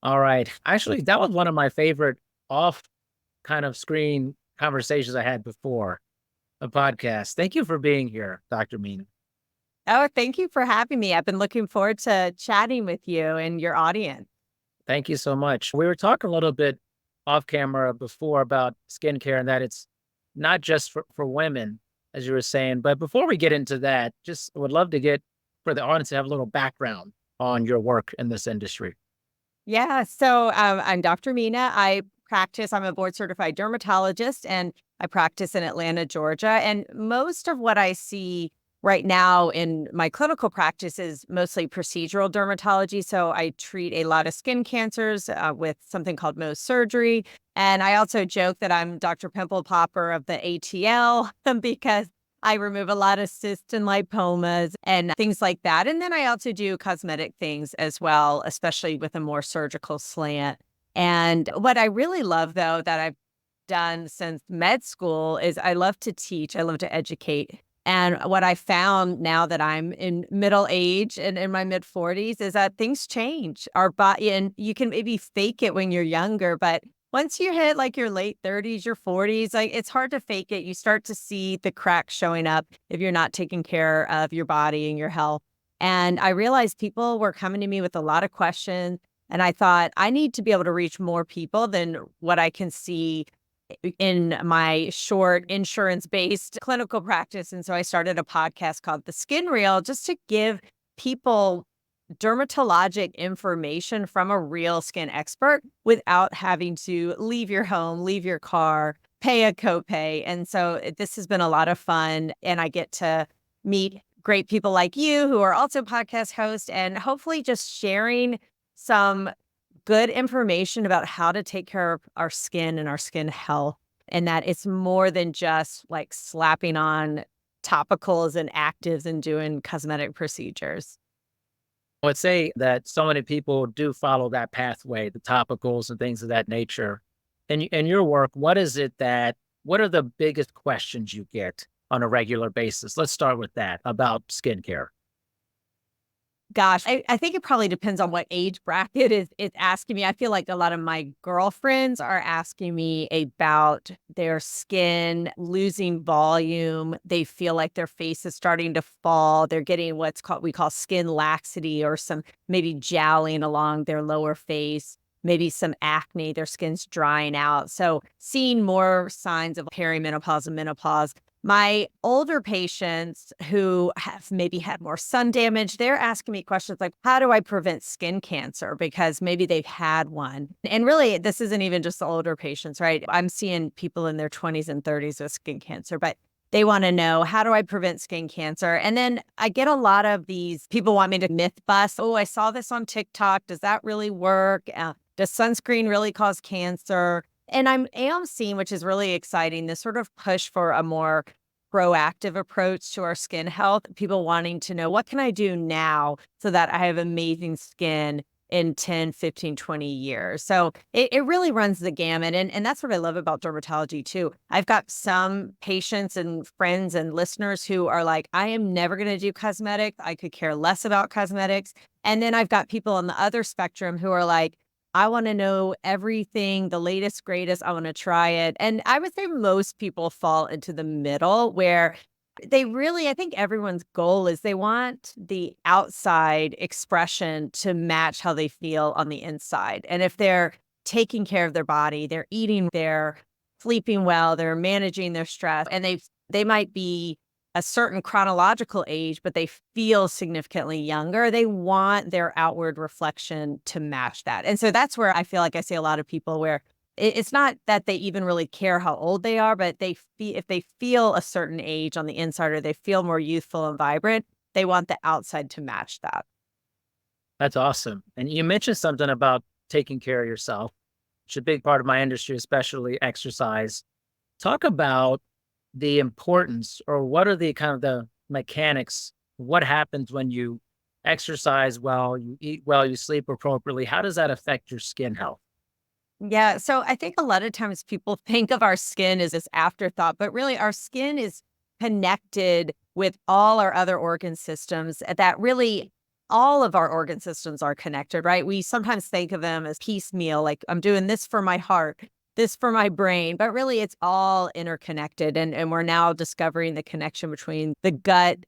All right. Actually, that was one of my favorite off kind of screen conversations I had before a podcast. Thank you for being here, Dr. Mina. Oh, thank you for having me. I've been looking forward to chatting with you and your audience. Thank you so much. We were talking a little bit off camera before about skincare and that it's not just for women, as you were saying. But before we get into that, just would love to get for the audience to have a little background on your work in this industry. Yeah, so I'm Dr. Mina. I'm a board certified dermatologist and I practice in Atlanta, Georgia. And most of what I see right now in my clinical practice is mostly procedural dermatology. So I treat a lot of skin cancers with something called Mohs surgery. And I also joke that I'm Dr. Pimple Popper of the ATL because I remove a lot of cysts and lipomas and things like that. And then I also do cosmetic things as well, especially with a more surgical slant. And what I really love, though, that I've done since med school is I love to teach, I love to educate. And what I found now that I'm in middle age and in my mid 40s is that things change. Our body, and you can maybe fake it when you're younger, but once you hit like your late 30s, your 40s, like it's hard to fake it. You start to see the cracks showing up if you're not taking care of your body and your health. And I realized people were coming to me with a lot of questions. And I thought, I need to be able to reach more people than what I can see in my short insurance-based clinical practice. And so I started a podcast called The Skin Reel just to give people dermatologic information from a real skin expert without having to leave your home, leave your car, pay a copay. And so this has been a lot of fun. And I get to meet great people like you who are also podcast hosts and hopefully just sharing some good information about how to take care of our skin and our skin health, and that it's more than just like slapping on topicals and actives and doing cosmetic procedures. I would say that so many people do follow that pathway, the topicals and things of that nature. In your work, what are the biggest questions you get on a regular basis? Let's start with that about skincare. Gosh, I think it probably depends on what age bracket is asking me. I feel like a lot of my girlfriends are asking me about their skin losing volume. They feel like their face is starting to fall. They're getting what's called we call skin laxity or some maybe jowling along their lower face, maybe some acne, their skin's drying out. So seeing more signs of perimenopause and menopause. My older patients who have maybe had more sun damage, they're asking me questions like, how do I prevent skin cancer? Because maybe they've had one. And really, this isn't even just the older patients, right? I'm seeing people in their 20s and 30s with skin cancer, but they want to know, how do I prevent skin cancer? And then I get a lot of these people want me to myth bust. Oh, I saw this on TikTok. Does that really work? Does sunscreen really cause cancer? And I am seeing, which is really exciting, this sort of push for a more proactive approach to our skin health. People wanting to know, what can I do now so that I have amazing skin in 10, 15, 20 years? So it really runs the gamut. And that's what I love about dermatology too. I've got some patients and friends and listeners who are like, I am never going to do cosmetics. I could care less about cosmetics. And then I've got people on the other spectrum who are like, I want to know everything, the latest, greatest. I want to try it. And I would say most people fall into the middle where I think everyone's goal is they want the outside expression to match how they feel on the inside. And if they're taking care of their body, they're eating, they're sleeping well, they're managing their stress, and they might be a certain chronological age, but they feel significantly younger. They want their outward reflection to match that. And so that's where I feel like I see a lot of people where it's not that they even really care how old they are, but if they feel a certain age on the inside or they feel more youthful and vibrant, they want the outside to match that. That's awesome. And you mentioned something about taking care of yourself, which is a big part of my industry, especially exercise. Talk about the importance or what are the kind of the mechanics? What happens when you exercise well, you eat well, you sleep appropriately? How does that affect your skin health? Yeah. So I think a lot of times people think of our skin as this afterthought, but really our skin is connected with all our other organ systems that really all of our organ systems are connected, right? We sometimes think of them as piecemeal, like I'm doing this for my heart, this for my brain, but really it's all interconnected. And we're now discovering the connection between the gut,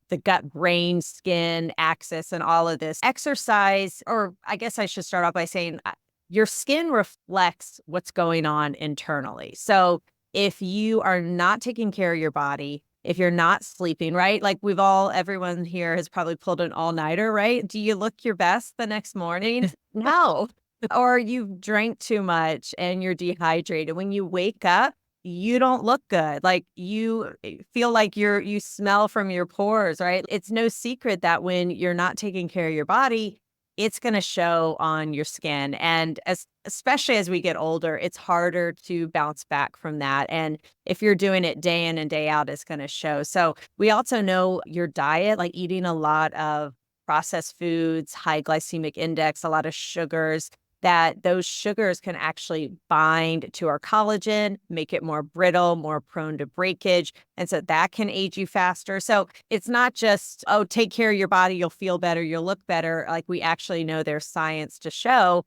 brain, skin axis, and all of this. Exercise, or I guess I should start off by saying your skin reflects what's going on internally. So if you are not taking care of your body, if you're not sleeping, right? Like everyone here has probably pulled an all-nighter, right? Do you look your best the next morning? No. Or you've drank too much and you're dehydrated. When you wake up, you don't look good. Like you feel like you smell from your pores, right? It's no secret that when you're not taking care of your body, it's going to show on your skin. And especially as we get older, it's harder to bounce back from that. And if you're doing it day in and day out, it's going to show. So we also know your diet, like eating a lot of processed foods, high glycemic index, a lot of sugars, that those sugars can actually bind to our collagen, make it more brittle, more prone to breakage. And so that can age you faster. So it's not just, oh, take care of your body, you'll feel better, you'll look better. Like we actually know there's science to show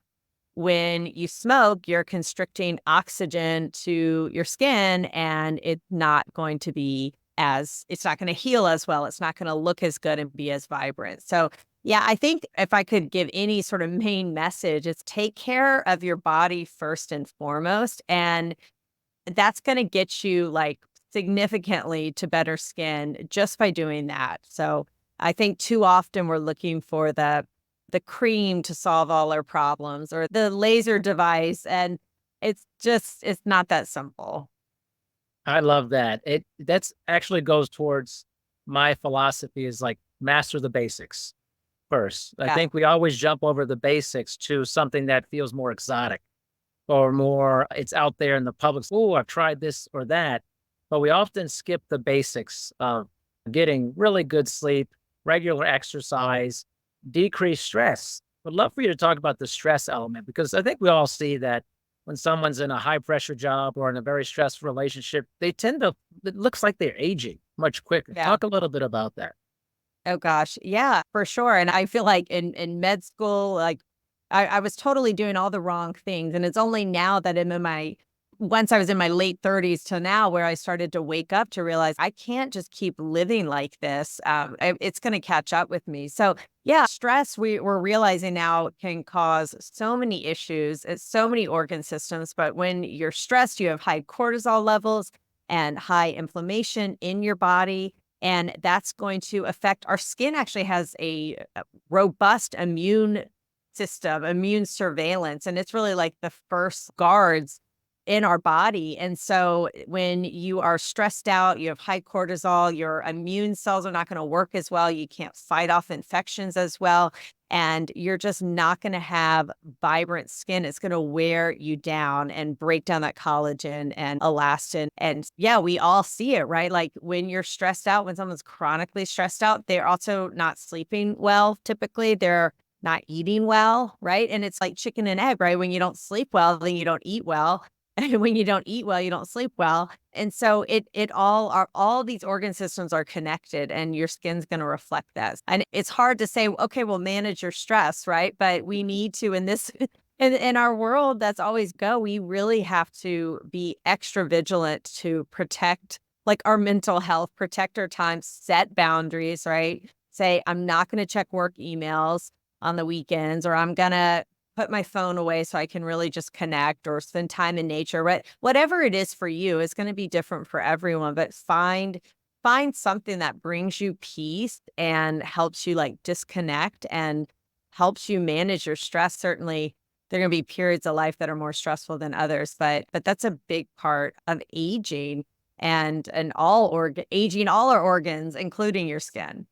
when you smoke, you're constricting oxygen to your skin and it's not going to be it's not going to heal as well. It's not going to look as good and be as vibrant. So yeah, I think if I could give any sort of main message, it's take care of your body first and foremost. And that's going to get you like significantly to better skin just by doing that. So I think too often we're looking for the cream to solve all our problems or the laser device. And it's not that simple. I love that. That's actually goes towards my philosophy is like master the basics first. I Yeah. think we always jump over the basics to something that feels more exotic or more it's out there in the public. Oh, I've tried this or that. But we often skip the basics of getting really good sleep, regular exercise, decreased stress. Would love for you to talk about the stress element because I think we all see that when someone's in a high pressure job or in a very stressful relationship, they tend to, it looks like they're aging much quicker. Yeah. Talk a little bit about that. Oh gosh. Yeah, for sure. And I feel like in med school, like I was totally doing all the wrong things. And it's only now that I'm in once I was in my late 30s to now where I started to wake up to realize I can't just keep living like this. It's going to catch up with me. So yeah, stress we're realizing now can cause so many issues. It's so many organ systems. But when you're stressed, you have high cortisol levels and high inflammation in your body. And that's going to affect our skin actually has a robust immune system, immune surveillance, and it's really like the first guards in our body. And so when you are stressed out, you have high cortisol, your immune cells are not going to work as well. You can't fight off infections as well. And you're just not going to have vibrant skin. It's going to wear you down and break down that collagen and elastin. And yeah, we all see it, right? Like when you're stressed out, when someone's chronically stressed out, they're also not sleeping well. Typically, they're not eating well, right? And it's like chicken and egg, right? When you don't sleep well, then you don't eat well. And when you don't eat well, you don't sleep well. And so all these organ systems are connected and your skin's going to reflect that. And it's hard to say, okay, well, manage your stress, right? But we need to in this in our world that's always go, we really have to be extra vigilant to protect like our mental health, protect our time, set boundaries, right? Say, I'm not going to check work emails on the weekends, or I'm going to put my phone away so I can really just connect or spend time in nature. Right? Whatever it is for you, it's going to be different for everyone, but find something that brings you peace and helps you like disconnect and helps you manage your stress. Certainly there are going to be periods of life that are more stressful than others, but that's a big part of aging and aging all our organs, including your skin.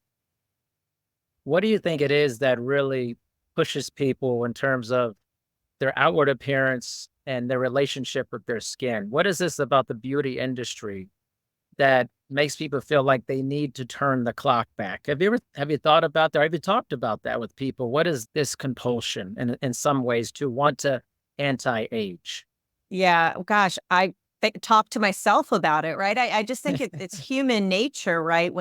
What do you think it is that really pushes people in terms of their outward appearance and their relationship with their skin? What is this about the beauty industry that makes people feel like they need to turn the clock back? Have you thought about that? Have you talked about that with people? What is this compulsion in some ways to want to anti-age? Yeah, gosh, talk to myself about it, right? I just think it's human nature, right?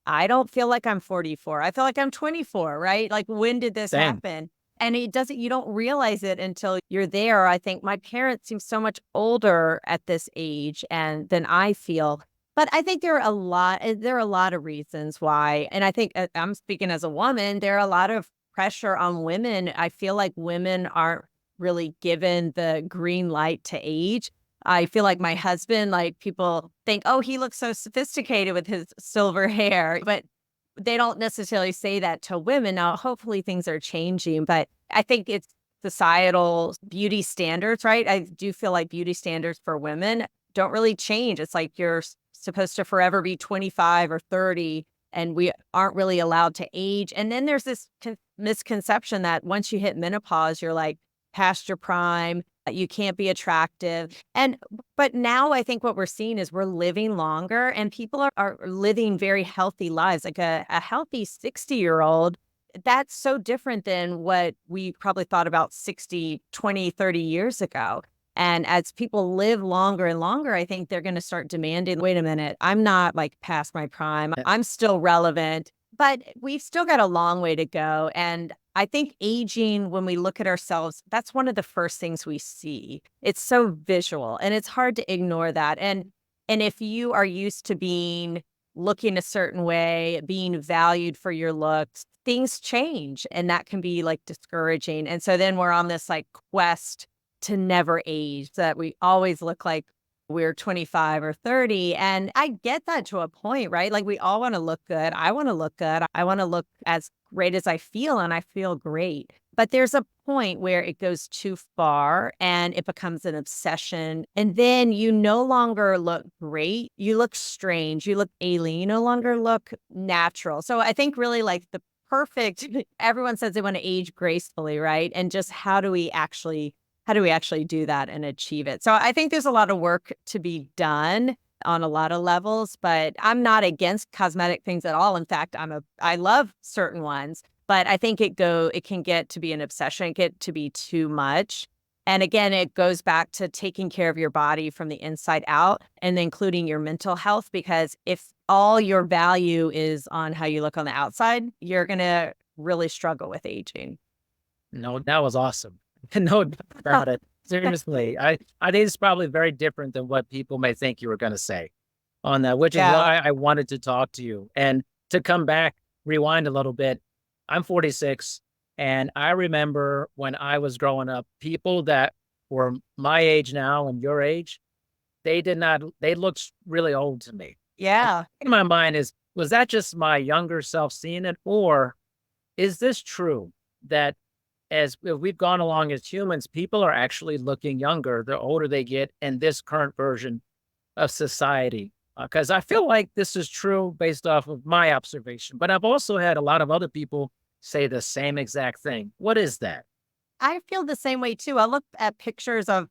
I don't feel like I'm 44. I feel like I'm 24, right? Like, when did this Same. happen? And you don't realize it until you're there. I think my parents seem so much older at this age and than I feel. But I think there are a lot of reasons why. And I think I'm speaking as a woman, there are a lot of pressure on women. I feel like women aren't really given the green light to age. I feel like my husband, like, people think, "Oh, he looks so sophisticated with his silver hair," but they don't necessarily say that to women. Now, hopefully things are changing, but I think it's societal beauty standards, right? I do feel like beauty standards for women don't really change. It's like you're supposed to forever be 25 or 30, and we aren't really allowed to age. And then there's this misconception that once you hit menopause, you're like past your prime, you can't be attractive. But now I think what we're seeing is we're living longer and people are living very healthy lives. Like a healthy 60-year-old, that's so different than what we probably thought about 60, 20, 30 years ago. And as people live longer and longer, I think they're going to start demanding, wait a minute, I'm not like past my prime. I'm still relevant, but we've still got a long way to go. And I think aging, when we look at ourselves, that's one of the first things we see. It's so visual and it's hard to ignore that. And if you are used to being looking a certain way, being valued for your looks, things change and that can be like discouraging. And so then we're on this like quest to never age, that we always look like we're 25 or 30. And I get that to a point, right? Like, we all want to look good. I want to look good. I want to look as great as I feel, and I feel great. But there's a point where it goes too far and it becomes an obsession. And then you no longer look great. You look strange. You look alien. You no longer look natural. So I think really like the perfect, everyone says they want to age gracefully, right? And just how do we actually do that and achieve it? So I think there's a lot of work to be done on a lot of levels, but I'm not against cosmetic things at all. In fact, I love certain ones, but I think it can get to be an obsession, get to be too much. And again, it goes back to taking care of your body from the inside out and including your mental health, because if all your value is on how you look on the outside, you're going to really struggle with aging. No, that was awesome. No doubt about it. Seriously, I think it's probably very different than what people may think you were going to say on that, which is Yeah. why I wanted to talk to you. And to come back, rewind a little bit. I'm 46, and I remember when I was growing up, people that were my age now and your age, they looked really old to me. And Yeah. in my mind is, was that just my younger self seeing it, or is this true that as we've gone along as humans, people are actually looking younger the older they get in this current version of society? Because I feel like this is true based off of my observation, but I've also had a lot of other people say the same exact thing. What is that? I feel the same way too. I look at pictures of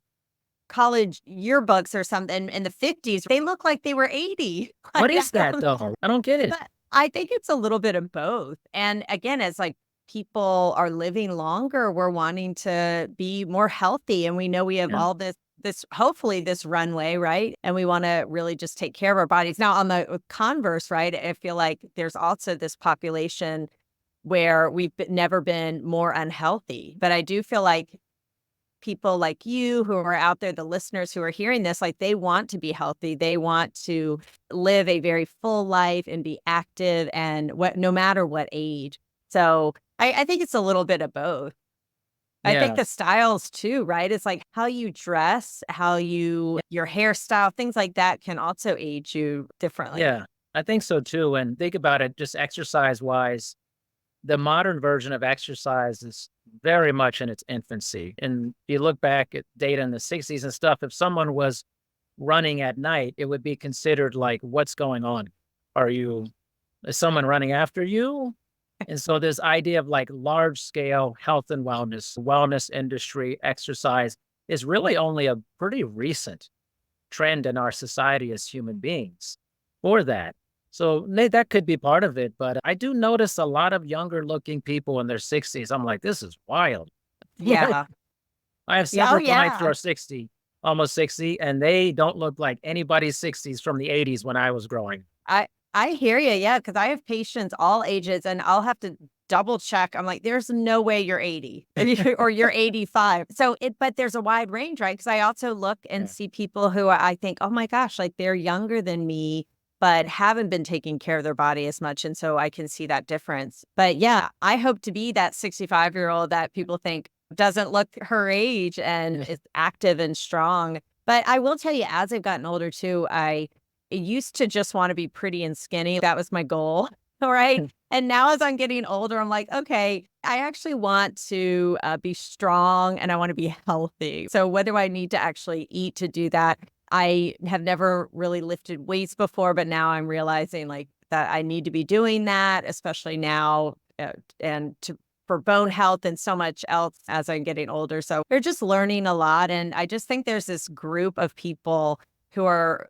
college yearbooks or something in the 50s. They look like they were 80. What Like, is that though? I don't get it. but I think it's a little bit of both. And again, as like people are living longer, we're wanting to be more healthy. And we know we have Yeah. all this hopefully this runway, right? And we want to really just take care of our bodies. Now, on the converse, right? I feel like there's also this population where never been more unhealthy. But I do feel like people like you who are out there, the listeners who are hearing this, like, they want to be healthy. They want to live a very full life and be active, and no matter what age. So I think it's a little bit of both. I think Yeah. the styles too, right? It's like how you dress, your hairstyle, things like that can also age you differently. Yeah. I think so too. And think about it, just exercise wise, the modern version of exercise is very much in its infancy. And if you look back at data in the 60s and stuff, if someone was running at night, it would be considered like, what's going on? Is someone running after you? And so this idea of like large scale health and wellness industry, exercise is really only a pretty recent trend in our society as human beings for that. So that could be part of it, but I do notice a lot of younger looking people in their 60s. I'm like, this is wild. Yeah. I have Yeah. Oh, several clients who yeah. are 60, almost 60, and they don't look like anybody's 60s from the 80s when I was growing. I hear you. Yeah. Cause I have patients all ages and I'll have to double check. I'm like, there's no way you're 80 or you're 85. But there's a wide range, right? Cause I also look and Yeah. see people who I think, oh my gosh, like they're younger than me, but haven't been taking care of their body as much. And so I can see that difference. But yeah, I hope to be that 65-year-old that people think doesn't look her age and Yeah. is active and strong. But I will tell you, as I've gotten older too, I used to just want to be pretty and skinny. That was my goal. All right. And now as I'm getting older, I'm like, okay, I actually want to be strong and I want to be healthy. So what do I need to actually eat to do that? I have never really lifted weights before, but now I'm realizing like that I need to be doing that, especially now and to for bone health and so much else as I'm getting older. So we're just learning a lot. And I just think there's this group of people who are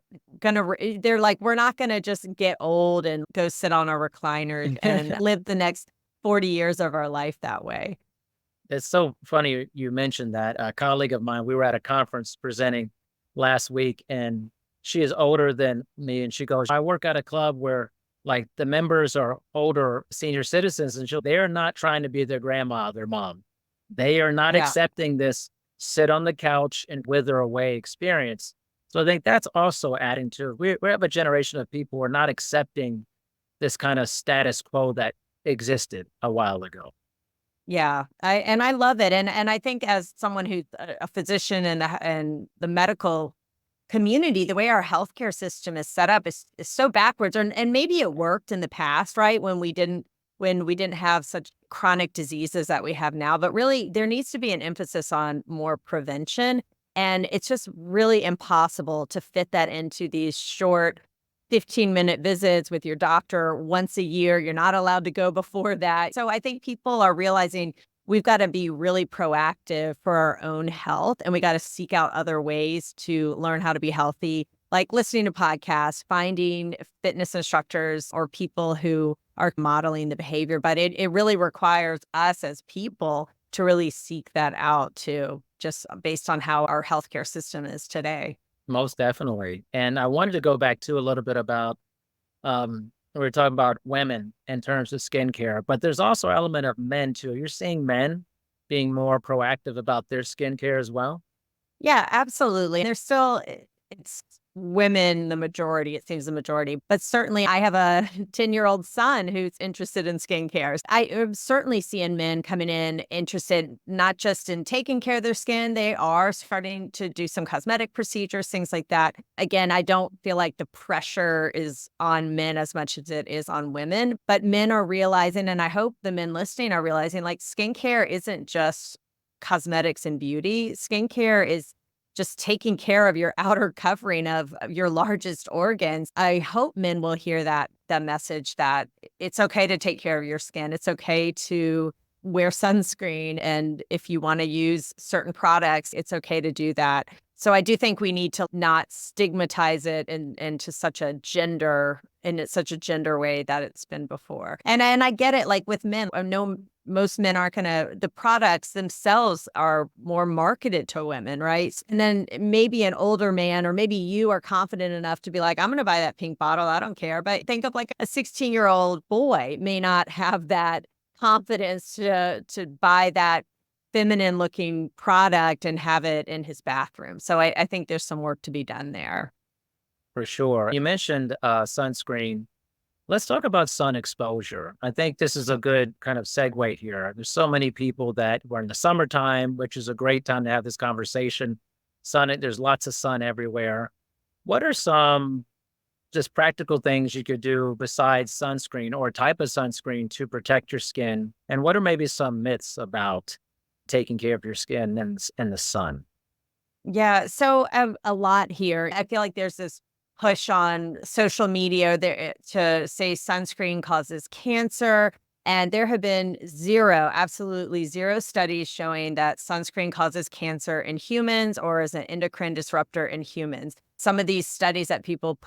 they're like, we're not gonna just get old and go sit on a recliner and live the next 40 years of our life that way. It's so funny you mentioned that. A colleague of mine, we were at a conference presenting last week, and she is older than me. And she goes, I work at a club where like the members are older senior citizens, and they're not trying to be their grandma, their mom. They are not Yeah. accepting this sit on the couch and wither away experience. So I think that's also adding to we have a generation of people who are not accepting this kind of status quo that existed a while ago. Yeah, I love it, and I think as someone who's a physician in the medical community, the way our healthcare system is set up is so backwards, and maybe it worked in the past, right? When we didn't have such chronic diseases that we have now, but really there needs to be an emphasis on more prevention, and it's just really impossible to fit that into these short 15-minute visits with your doctor once a year. You're not allowed to go before that. So I think people are realizing we've got to be really proactive for our own health and we got to seek out other ways to learn how to be healthy, like listening to podcasts, finding fitness instructors or people who are modeling the behavior. But it really requires us as people to really seek that out too, just based on how our healthcare system is today. Most definitely. And I wanted to go back to a little bit about we were talking about women in terms of skincare, but there's also an element of men too. You're seeing men being more proactive about their skincare as well. Yeah, absolutely. There's still it's women, the majority, it seems the majority, but certainly I have a 10-year-old son who's interested in skincare. I am certainly seeing men coming in interested not just in taking care of their skin, they are starting to do some cosmetic procedures, things like that. Again, I don't feel like the pressure is on men as much as it is on women, but men are realizing, and I hope the men listening are realizing, like skincare isn't just cosmetics and beauty. Skincare is just taking care of your outer covering of your largest organs. I hope men will hear that message that it's okay to take care of your skin. It's okay to wear sunscreen. And if you want to use certain products, it's okay to do that. So I do think we need to not stigmatize it into such a gender in it's such a gender way that it's been before. And I get it, like with men, I know most men aren't gonna the products themselves are more marketed to women, right? And then maybe an older man, or maybe you are confident enough to be like, I'm gonna buy that pink bottle, I don't care. But think of like a 16-year-old boy may not have that confidence to buy that feminine looking product and have it in his bathroom. So I think there's some work to be done there. For sure. You mentioned sunscreen. Let's talk about sun exposure. I think this is a good kind of segue here. There's so many people that were in the summertime, which is a great time to have this conversation. There's lots of sun everywhere. What are some just practical things you could do besides sunscreen or type of sunscreen to protect your skin? And what are maybe some myths about taking care of your skin and the sun? Yeah, so a lot here. I feel like there's this push on social media there to say sunscreen causes cancer, and there have been zero, absolutely zero studies showing that sunscreen causes cancer in humans or is an endocrine disruptor in humans. Some of these studies that people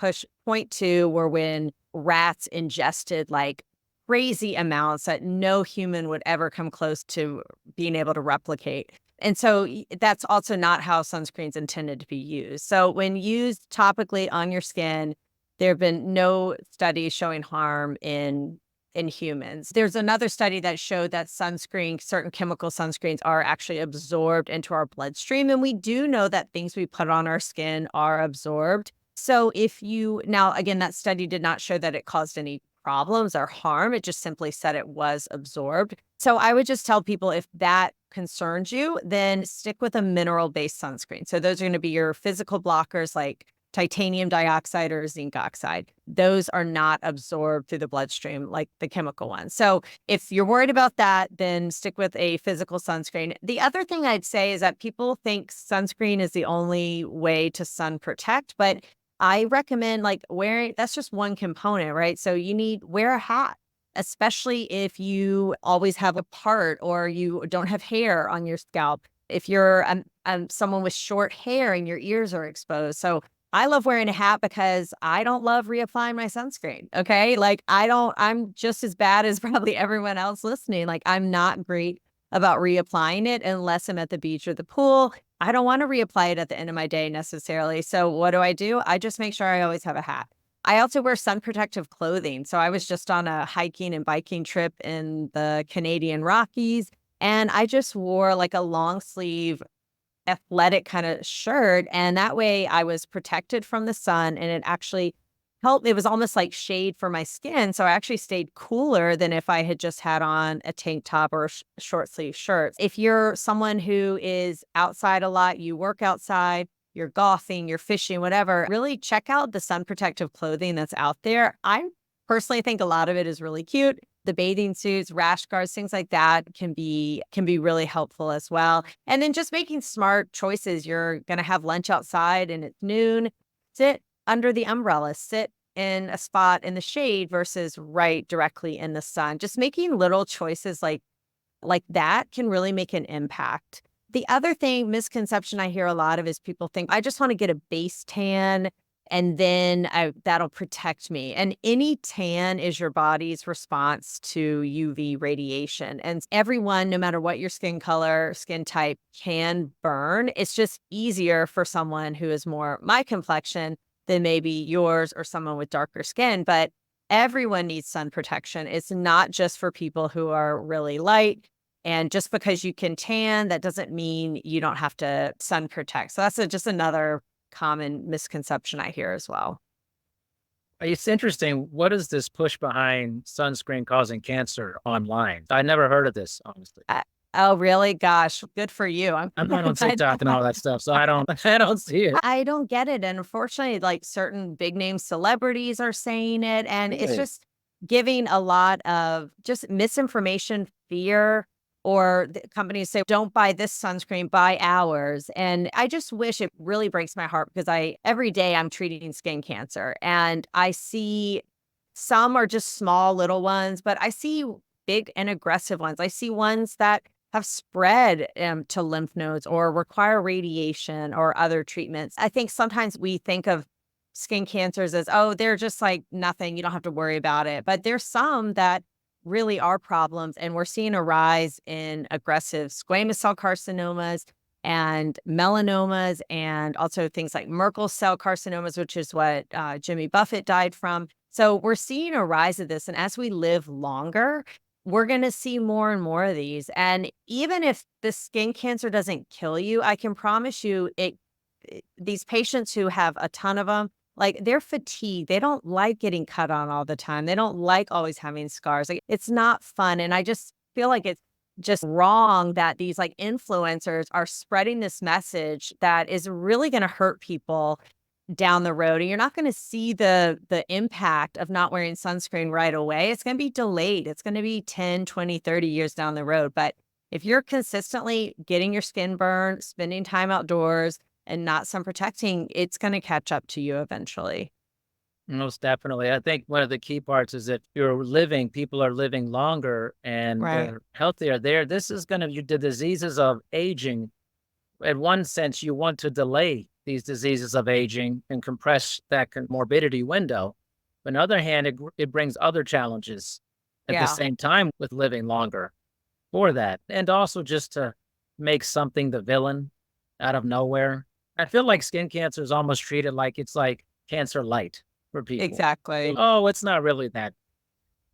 point to were when rats ingested like crazy amounts that no human would ever come close to being able to replicate. And so that's also not how sunscreen's intended to be used. So when used topically on your skin, there have been no studies showing harm in humans. There's another study that showed that sunscreen, certain chemical sunscreens are actually absorbed into our bloodstream. And we do know that things we put on our skin are absorbed. So if you, now again, that study did not show that it caused any problems or harm. It just simply said it was absorbed. So I would just tell people, if that concerns you, then stick with a mineral-based sunscreen. So those are going to be your physical blockers like titanium dioxide or zinc oxide. Those are not absorbed through the bloodstream like the chemical ones. So if you're worried about that, then stick with a physical sunscreen. The other thing I'd say is that people think sunscreen is the only way to sun protect, but I recommend like wearing, that's just one component, right? So you need, wear a hat, especially if you always have a part or you don't have hair on your scalp. If you're someone with short hair and your ears are exposed. So I love wearing a hat because I don't love reapplying my sunscreen. Okay. Like I'm just as bad as probably everyone else listening. Like I'm not great about reapplying it unless I'm at the beach or the pool. I don't want to reapply it at the end of my day necessarily. So what do? I just make sure I always have a hat. I also wear sun protective clothing. So I was just on a hiking and biking trip in the Canadian Rockies, and I just wore like a long sleeve athletic kind of shirt. And that way I was protected from the sun, and it actually helped. It was almost like shade for my skin. So I actually stayed cooler than if I had just had on a tank top or a short sleeve shirt. If you're someone who is outside a lot, you work outside, you're golfing, you're fishing, whatever, really check out the sun protective clothing that's out there. I personally think a lot of it is really cute. The bathing suits, rash guards, things like that can be really helpful as well. And then just making smart choices. You're going to have lunch outside and it's noon. Sit under the umbrella, sit in a spot in the shade versus right directly in the sun. Just making little choices like that can really make an impact. The other thing, misconception I hear a lot of is people think, I just want to get a base tan and then that'll protect me. And any tan is your body's response to UV radiation. And everyone, no matter what your skin color, skin type, can burn. It's just easier for someone who is more my complexion than maybe yours or someone with darker skin. But everyone needs sun protection. It's not just for people who are really light. And just because you can tan, that doesn't mean you don't have to sun protect. So that's just another common misconception I hear as well. It's interesting. What is this push behind sunscreen causing cancer online? I never heard of this, honestly. Uh, oh, really? Gosh, good for you. I'm not on I, TikTok and all that stuff, so I don't I don't see it. I don't get it. And unfortunately, like certain big name celebrities are saying it. And it's Really? just giving a lot of just misinformation, fear, or the companies say, don't buy this sunscreen, buy ours. And I just wish, it really breaks my heart because every day I'm treating skin cancer and I see some are just small little ones, but I see big and aggressive ones. I see ones that have spread to lymph nodes or require radiation or other treatments. I think sometimes we think of skin cancers as, oh, they're just like nothing. You don't have to worry about it. But there's some that really are problems. And we're seeing a rise in aggressive squamous cell carcinomas and melanomas, and also things like Merkel cell carcinomas, which is what Jimmy Buffett died from. So we're seeing a rise of this. And as we live longer, we're going to see more and more of these. And even if the skin cancer doesn't kill you, I can promise you these patients who have a ton of them, like they're fatigued. They don't like getting cut on all the time. They don't like always having scars. Like it's not fun. And I just feel like it's just wrong that these like influencers are spreading this message that is really going to hurt people down the road. And you're not going to see the impact of not wearing sunscreen right away. It's going to be delayed. It's going to be 10, 20, 30 years down the road. But if you're consistently getting your skin burned, spending time outdoors, and not sun protecting, it's going to catch up to you eventually. Most definitely. I think one of the key parts is that people are living longer and Right. they're healthier. This is going to, the diseases of aging. In one sense, you want to delay these diseases of aging and compress that morbidity window. But on the other hand, it brings other challenges at the Yeah. same time with living longer for that. And also just to make something the villain out of nowhere. I feel like skin cancer is almost treated like it's like cancer light. for people. Exactly. Oh, it's not really that.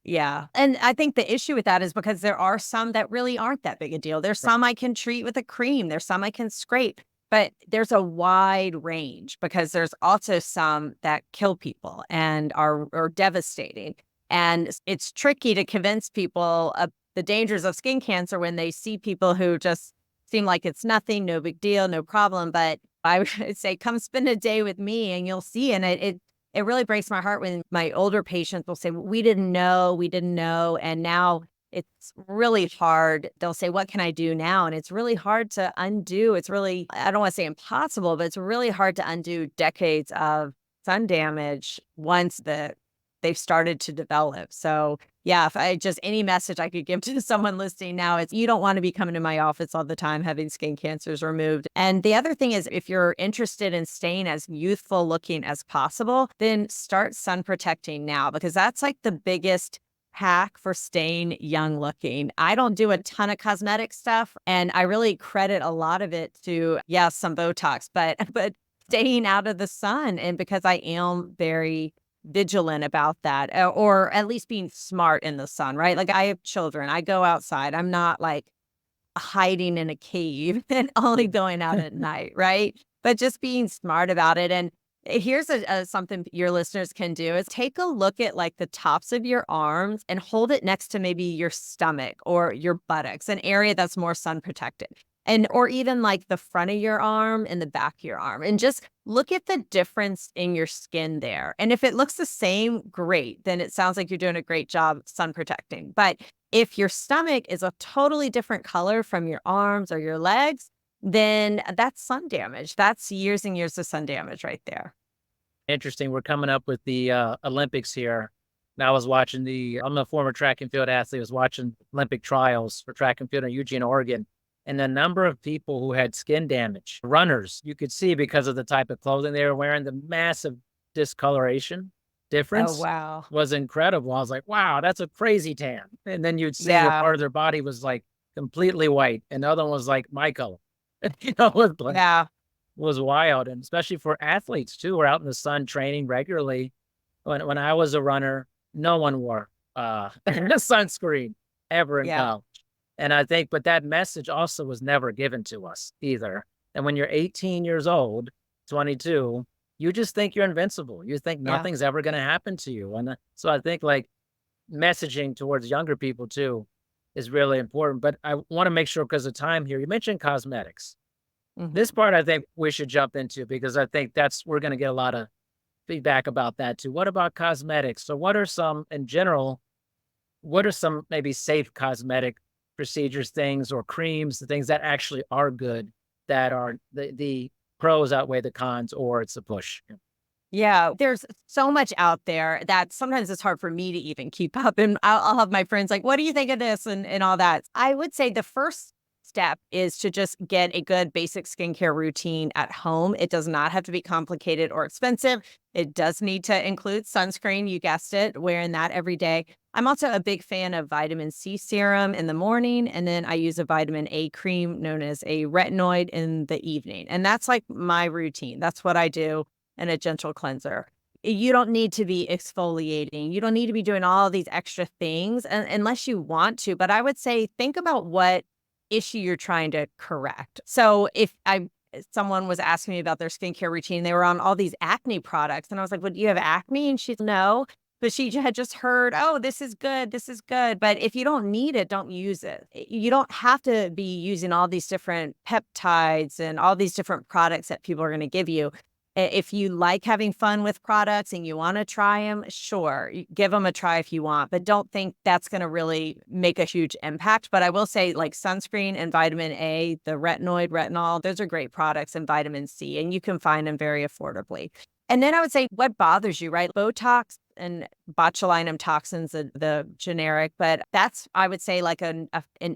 Yeah. And I think the issue with that is because there are some that really aren't that big a deal. There's some I can treat with a cream, there's some I can scrape, but there's a wide range because there's also some that kill people and are devastating. And it's tricky to convince people of the dangers of skin cancer when they see people who just seem like it's nothing, no big deal, no problem. But I would say, come spend a day with me and you'll see. And it really breaks my heart when my older patients will say, we didn't know, we didn't know. And now it's really hard. They'll say, what can I do now? And it's really hard to undo. It's really, I don't want to say impossible, but it's really hard to undo decades of sun damage once they've started to develop. So yeah, if I just any message I could give to someone listening now, it's you don't want to be coming to my office all the time having skin cancers removed. And the other thing is, if you're interested in staying as youthful looking as possible, then start sun protecting now because that's like the biggest hack for staying young looking. I don't do a ton of cosmetic stuff and I really credit a lot of it to, yeah, some Botox, but staying out of the sun. And because I am very vigilant about that, or at least being smart in the sun, right? Like I have children, I go outside. I'm not like hiding in a cave and only going out at night, right? But just being smart about it. And here's something your listeners can do is take a look at like the tops of your arms and hold it next to maybe your stomach or your buttocks, an area that's more sun protected. And or even like the front of your arm and the back of your arm and just look at the difference in your skin there. And if it looks the same, great. Then it sounds like you're doing a great job sun protecting. But if your stomach is a totally different color from your arms or your legs, then that's sun damage. That's years and years of sun damage right there. Interesting. We're coming up with the Olympics here. And I was watching I'm a former track and field athlete, I was watching Olympic trials for track and field in Eugene, Oregon. And the number of people who had skin damage, runners, you could see because of the type of clothing they were wearing, the massive discoloration Oh, difference wow. was incredible. I was like, wow, that's a crazy tan. And then you'd see a Yeah. part of their body was like completely white, and the other one was like my color. It was like Yeah. was wild, and especially for athletes too, who are out in the sun training regularly. When I was a runner, no one wore sunscreen ever in Yeah. college. And I think, but that message also was never given to us either. And when you're 18 years old, 22, you just think you're invincible. You think Yeah. nothing's ever going to happen to you. And so I think like messaging towards younger people too is really important. But I want to make sure because of time here, you mentioned cosmetics. This Mhm. part I think we should jump into because I think we're going to get a lot of feedback about that too. What about cosmetics? So what are some in general, what are some maybe safe cosmetic procedures, things or creams, the things that actually are good that are the pros outweigh the cons or it's a push? Yeah, there's so much out there that sometimes it's hard for me to even keep up. And I'll have my friends like, what do you think of this? And all that. I would say the first step is to just get a good basic skincare routine at home. It does not have to be complicated or expensive. It does need to include sunscreen. You guessed it, wearing that every day. I'm also a big fan of vitamin C serum in the morning. And then I use a vitamin A cream known as a retinoid in the evening. And that's like my routine. That's what I do and a gentle cleanser. You don't need to be exfoliating. You don't need to be doing all these extra things unless you want to. But I would say think about what issue you're trying to correct. So someone was asking me about their skincare routine, they were on all these acne products, and I was like, "Well, do you have acne?" And she's no, but she had just heard, "Oh, this is good, this is good." But if you don't need it, don't use it. You don't have to be using all these different peptides and all these different products that people are going to give you. If you like having fun with products and you want to try them, sure, give them a try if you want, but don't think that's going to really make a huge impact. But I will say, like sunscreen and vitamin A, the retinoid, retinol, those are great products, and vitamin C, and you can find them very affordably. And then I would say, what bothers you, right? Botox and botulinum toxins, the generic, but that's, I would say, like an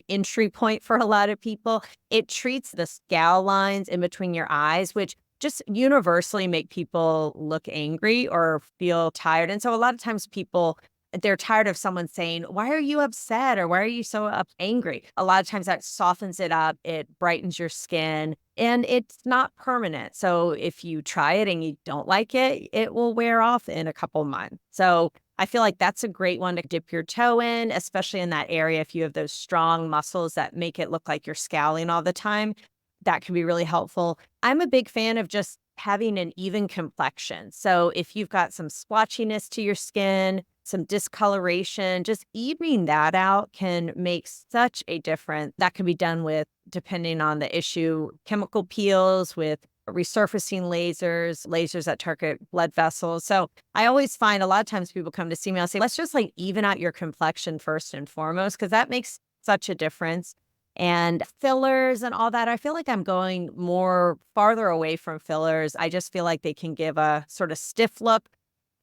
entry point for a lot of people. It treats the scowl lines in between your eyes, which just universally make people look angry or feel tired. And so a lot of times people they're tired of someone saying, "Why are you upset?" or "Why are you so angry?" A lot of times that softens it up, it brightens your skin, and it's not permanent. So if you try it and you don't like it, it will wear off in a couple months. So I feel like that's a great one to dip your toe in, especially in that area if you have those strong muscles that make it look like you're scowling all the time. That can be really helpful. I'm a big fan of just having an even complexion. So if you've got some splotchiness to your skin, some discoloration, just evening that out can make such a difference. That can be done with, depending on the issue, chemical peels, with resurfacing lasers, lasers that target blood vessels. So I always find a lot of times people come to see me, I'll say, let's just like even out your complexion first and foremost, because that makes such a difference. And fillers and all that, I feel like I'm going more farther away from fillers. I just feel like they can give a sort of stiff look.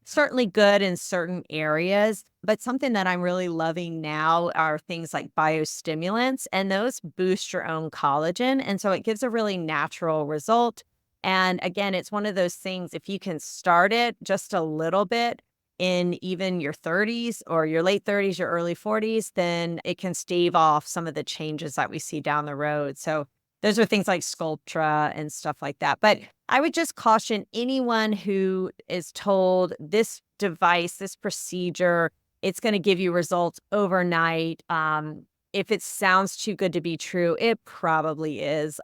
Certainly good in certain areas, but something that I'm really loving now are things like biostimulants, and those boost your own collagen. And so it gives a really natural result. And again, it's one of those things, if you can start it just a little bit in even your 30s or your late 30s, your early 40s, then it can stave off some of the changes that we see down the road. So those are things like Sculptra and stuff like that. But I would just caution anyone who is told this device, this procedure, it's going to give you results overnight. If it sounds too good to be true, it probably is.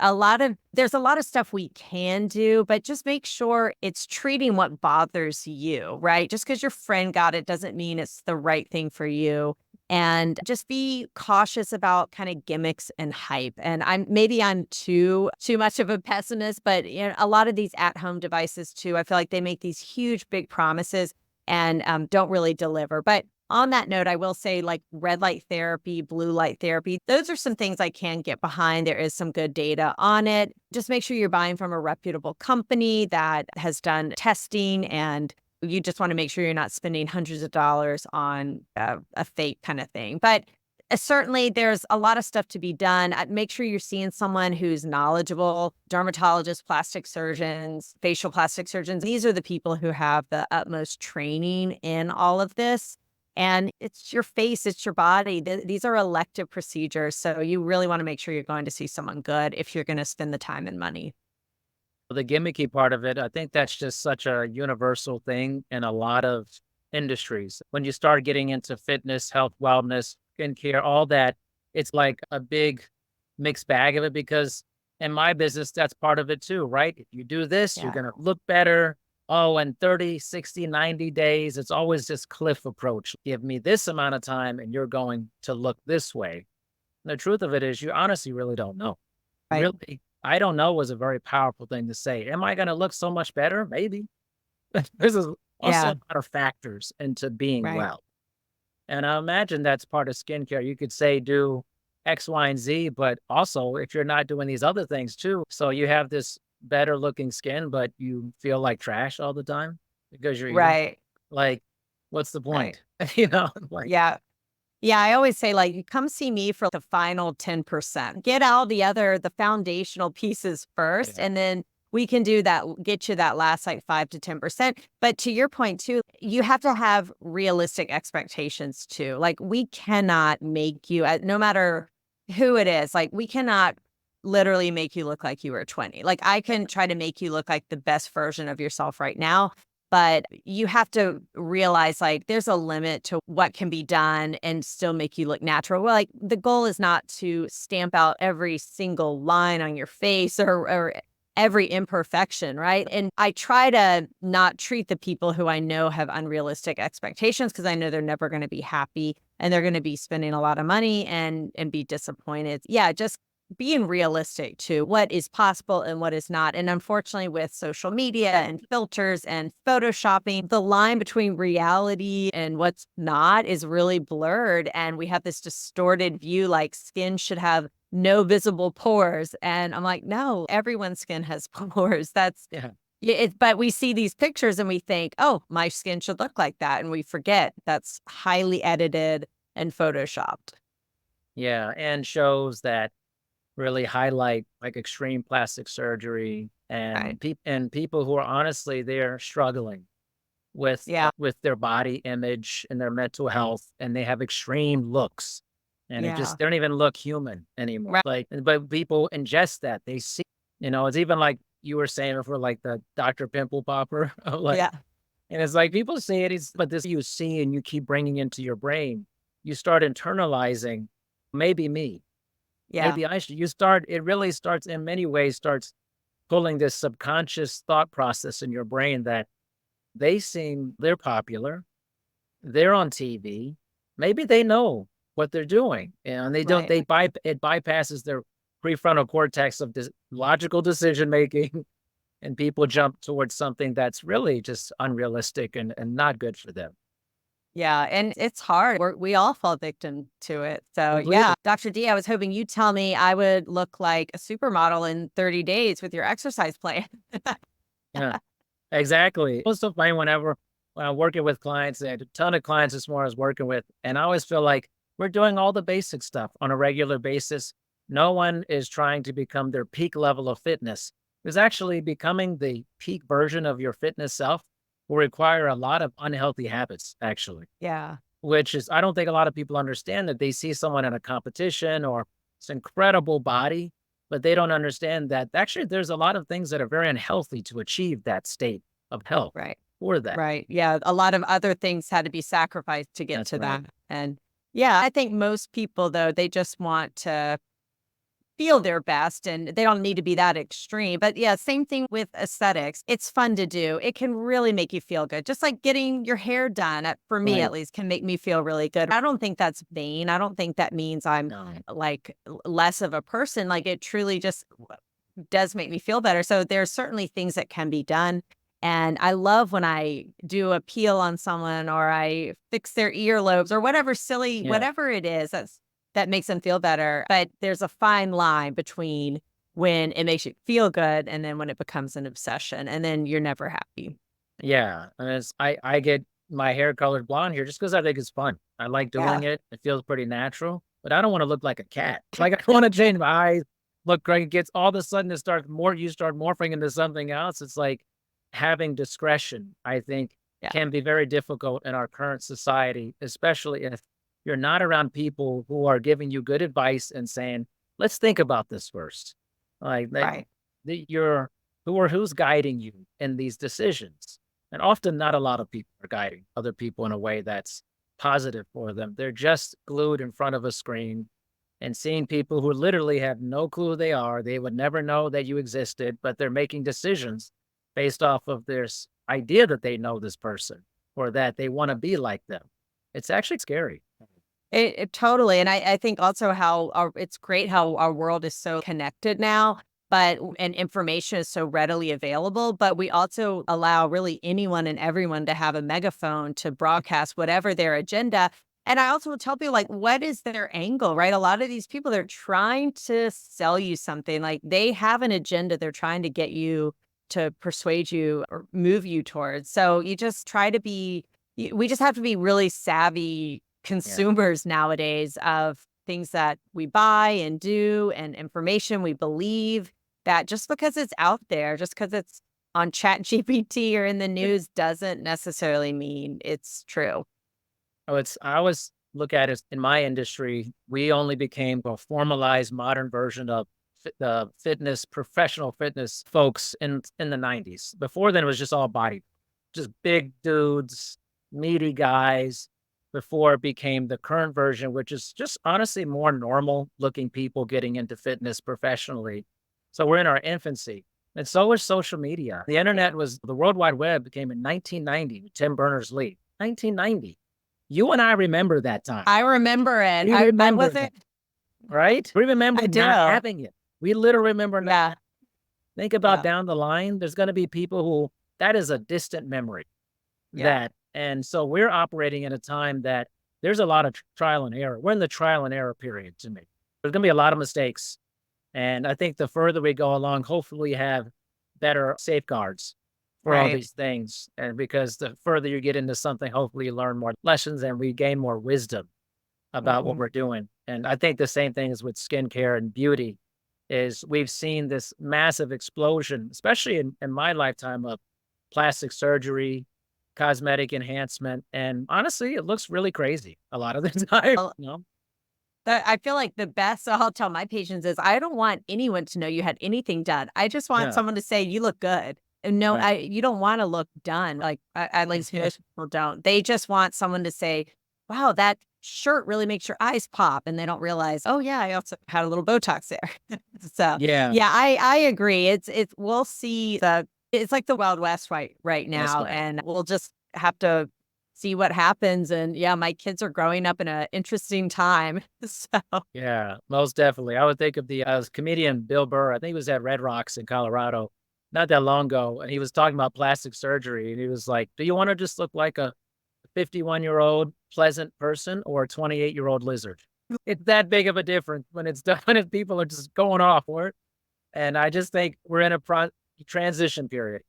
There's a lot of stuff we can do, but just make sure it's treating what bothers you, right? Just because your friend got it doesn't mean it's the right thing for you. And just be cautious about kind of gimmicks and hype. And I'm too much of a pessimist, but a lot of these at-home devices too, I feel like they make these huge big promises and don't really deliver. But on that note, I will say, like, red light therapy, blue light therapy, those are some things I can get behind. There is some good data on it. Just make sure you're buying from a reputable company that has done testing, and you just want to make sure you're not spending hundreds of dollars on a fake kind of thing. But certainly there's a lot of stuff to be done. Make sure you're seeing someone who's knowledgeable, dermatologists, plastic surgeons, facial plastic surgeons. These are the people who have the utmost training in all of this. And it's your face, it's your body. These are elective procedures. So you really want to make sure you're going to see someone good if you're going to spend the time and money. The gimmicky part of it, I think that's just such a universal thing in a lot of industries. When you start getting into fitness, health, wellness, skincare, all that, it's like a big mixed bag of it because in my business, that's part of it too, right? If you do this, you're Yeah. going to look better. Oh, in 30, 60, 90 days, it's always this cliff approach. Give me this amount of time and you're going to look this way. And the truth of it is, you honestly really don't know. Right. Really, I don't know was a very powerful thing to say. Am I gonna look so much better? Maybe. This is also a Yeah. lot of factors into being Right. well. And I imagine that's part of skincare. You could say do X, Y, and Z, but also if you're not doing these other things too. So you have this better looking skin, but you feel like trash all the time because you're eating. Right. Like, what's the Right. point? You know, like, Yeah. Yeah, I always say, like, "You come see me for the final 10%. Get all the foundational pieces first, yeah, and then we can do that get you that last, like, 5 to 10%." But to your point too, you have to have realistic expectations too. Like, we cannot make you no matter who it is, like, we cannot literally make you look like you were 20. Like, I can try to make you look like the best version of yourself right now, but you have to realize, like, there's a limit to what can be done and still make you look natural. Well, like, the goal is not to stamp out every single line on your face or every imperfection, right? And I try to not treat the people who I know have unrealistic expectations because I know they're never going to be happy and they're going to be spending a lot of money and be disappointed. Yeah, just being realistic to what is possible and what is not. And unfortunately, with social media and filters and photoshopping, the line between reality and what's not is really blurred. And we have this distorted view like skin should have no visible pores. And I'm like, no, everyone's skin has pores. That's yeah. yeah, but we see these pictures and we think, oh, my skin should look like that. And we forget that's highly edited and photoshopped. Yeah. And shows that really highlight like extreme plastic surgery Right. and people who are honestly they're struggling Yeah. with their body image and their mental health, and they have extreme looks, and it Yeah. just they don't even look human anymore. Right. Like, but people ingest that. They see, it's even like you were saying for like the Dr. Pimple Popper, like, Yeah. and it's like people say it is, but this you see and you keep bringing into your brain, you start internalizing, maybe me, Yeah. maybe I should. You start, it really starts in many ways, starts pulling this subconscious thought process in your brain that they're popular, they're on TV, maybe they know what they're doing, and they don't, Right. it bypasses their prefrontal cortex of logical decision making, and people jump towards something that's really just unrealistic and not good for them. Yeah, and it's hard. We all fall victim to it. So, yeah, Completely. Dr. D, I was hoping you'd tell me I would look like a supermodel in 30 days with your exercise plan. Yeah, exactly. Most of mine, when I'm working with clients, I had a ton of clients this morning I was working with, and I always feel like we're doing all the basic stuff on a regular basis. No one is trying to become their peak level of fitness. Because actually becoming the peak version of your fitness self will require a lot of unhealthy habits, actually. Yeah, Which is, I don't think a lot of people understand that. They see someone in a competition or this incredible body, but they don't understand that actually there's a lot of things that are very unhealthy to achieve that state of health right. for that. Right. Yeah, a lot of other things had to be sacrificed to get That's to right. that. And yeah, I think most people though, they just want to feel their best and they don't need to be that extreme. But yeah, same thing with aesthetics. It's fun to do. It can really make you feel good. Just like getting your hair done, for me Right. at least, can make me feel really good. I don't think that's vain. I don't think that means I'm No. like less of a person. Like it truly just does make me feel better. So there's certainly things that can be done. And I love when I do a peel on someone or I fix their earlobes or whatever silly, Yeah. whatever it is that makes them feel better. But there's a fine line between when it makes you feel good and then when it becomes an obsession and then you're never happy. Yeah. And I get my hair colored blonde here just because I think it's fun. I like Yeah. doing it. It feels pretty natural, but I don't want to look like a cat. Like I want to change my eyes, look great. It gets all of a sudden you start morphing into something else. It's like having discretion, I think, Yeah. can be very difficult in our current society, especially if you're not around people who are giving you good advice and saying, let's think about this first. Like that, Right. you're who's guiding you in these decisions. And often not a lot of people are guiding other people in a way that's positive for them. They're just glued in front of a screen and seeing people who literally have no clue who they are. They would never know that you existed, but they're making decisions based off of this idea that they know this person or that they want to be like them. It's actually scary. It totally, and I think also how it's great how our world is so connected now, but and information is so readily available, but we also allow really anyone and everyone to have a megaphone to broadcast whatever their agenda. And I also will tell people like, what is their angle, right? A lot of these people, they're trying to sell you something. Like they have an agenda they're trying to get you to persuade you or move you towards. So you just try to be we just have to be really savvy Yeah. consumers nowadays of things that we buy and do and information we believe that just because it's out there, just because it's on Chat GPT or in the news doesn't necessarily mean it's true. Oh, I always look at it in my industry, we only became a formalized modern version of the fitness, professional fitness folks in the 90s. Before then, it was just all body, just big dudes, meaty guys. Before it became the current version, which is just honestly more normal looking people getting into fitness professionally. So we're in our infancy. And so is social media. The World Wide Web came in 1990 with Tim Berners-Lee. 1990. You and I remember that time. I remember it. We I remember that, wasn't. right? We remember I not do. having it. We literally remember not. Yeah. Think about Yeah. down the line, there's going to be people who that is a distant memory. Yeah. And so we're operating in a time that there's a lot of trial and error. We're in the trial and error period to me. There's going to be a lot of mistakes. And I think the further we go along, hopefully we have better safeguards for all Right. these things. And because the further you get into something, hopefully you learn more lessons and we gain more wisdom about what Mhm. we're doing. And I think the same thing is with skincare and beauty is we've seen this massive explosion, especially in my lifetime of plastic surgery, cosmetic enhancement. And honestly, it looks really crazy a lot of the time, Well, you know? I feel like the best so I'll tell my patients is I don't want anyone to know you had anything done. I just want Yeah, someone to say you look good. And no, right. you don't want to look done. Like at least most people don't. They just want someone to say, "Wow, that shirt really makes your eyes pop," and they don't realize, "Oh yeah, I also had a little Botox there." So Yeah, yeah, I agree. It's we'll see the it's like the Wild West right that's now, right. and we'll just have to see what happens. And yeah, my kids are growing up in an interesting time. So Yeah, most definitely. I would think of the comedian Bill Burr. I think he was at Red Rocks in Colorado not that long ago, and he was talking about plastic surgery. And he was like, "Do you want to just look like a 51-year-old pleasant person or a 28-year-old lizard?" It's that big of a difference when it's done. When people are just going off for it. And I just think we're in a transition period.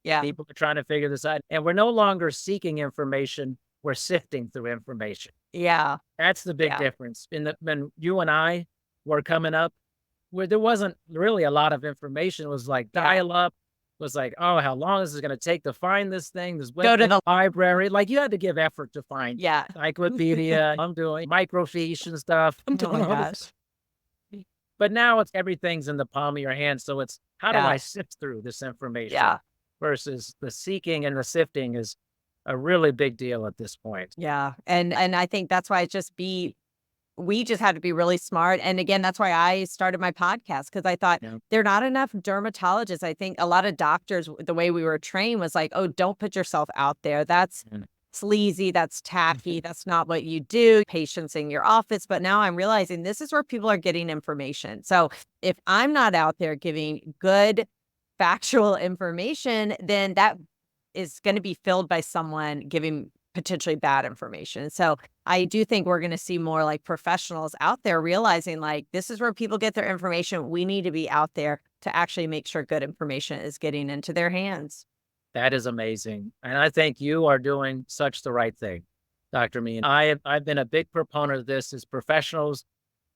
yeah, People are trying to figure this out, and we're no longer seeking information. We're sifting through information. yeah, That's the big yeah, difference. In the when you and I were coming up, where there wasn't really a lot of information, it was like yeah. dial up, was like, "Oh, how long is it gonna take to find this thing, this Go to website, the library?" Like, you had to give effort to find yeah. encyclopedia. I'm doing microfiche and stuff. I'm Oh doing my all this stuff. gosh. But now it's everything's in the palm of your hand, so it's, "How do Yeah, I sift through this information?" yeah, Versus the seeking and the sifting is a really big deal at this point. yeah. And I think that's why it just be we just had to be really smart. And again, that's why I started my podcast because I thought Yeah. there are not enough dermatologists. I think a lot of doctors, the way we were trained was like, oh, don't put yourself out there. That's And sleazy. That's tacky. That's not what you do. Patients in your office. But now I'm realizing this is where people are getting information. So if I'm not out there giving good factual information, then that is going to be filled by someone giving potentially bad information. So I do think we're going to see more like professionals out there realizing like this is where people get their information. We need to be out there to actually make sure good information is getting into their hands. that is amazing, and I think you are doing such the right thing, Dr. Me. And I've been a big proponent of this as professionals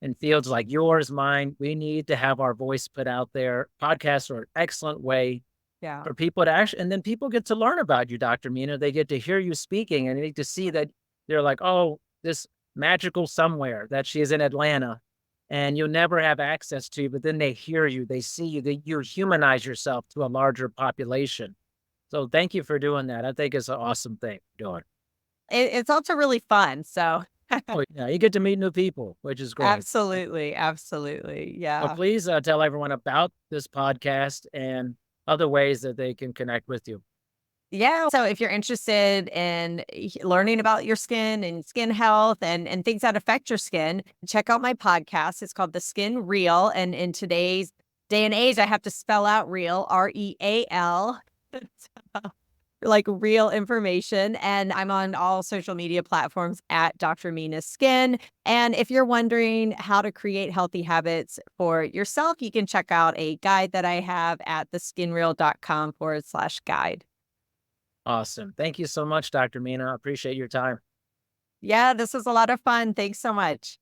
in fields like yours, mine. We need to have our voice put out there. Podcasts are an excellent way Yeah. for people to actually, and then people get to learn about you, Dr. Mina. They get to hear you speaking and they get to see that they're like, oh, this magical somewhere that she is in Atlanta and you'll never have access to, but then they hear you, they see you, that you humanize yourself to a larger population. So thank you for doing that. I think it's an awesome thing you're doing. It's also really fun. So Oh, yeah, you get to meet new people, which is great. absolutely. Absolutely. Well, Yeah. please tell everyone about this podcast and other ways that they can connect with you. Yeah. So if you're interested in learning about your skin and skin health and things that affect your skin, check out my podcast. It's called The Skin Real. And in today's day and age, I have to spell out real, REAL, like real information. And I'm on all social media platforms at Dr. Mina Skin. And if you're wondering how to create healthy habits for yourself, you can check out a guide that I have at theskinreal.com/guide. Awesome. Thank you so much, Dr. Mina. I appreciate your time. Yeah, this was a lot of fun. Thanks so much.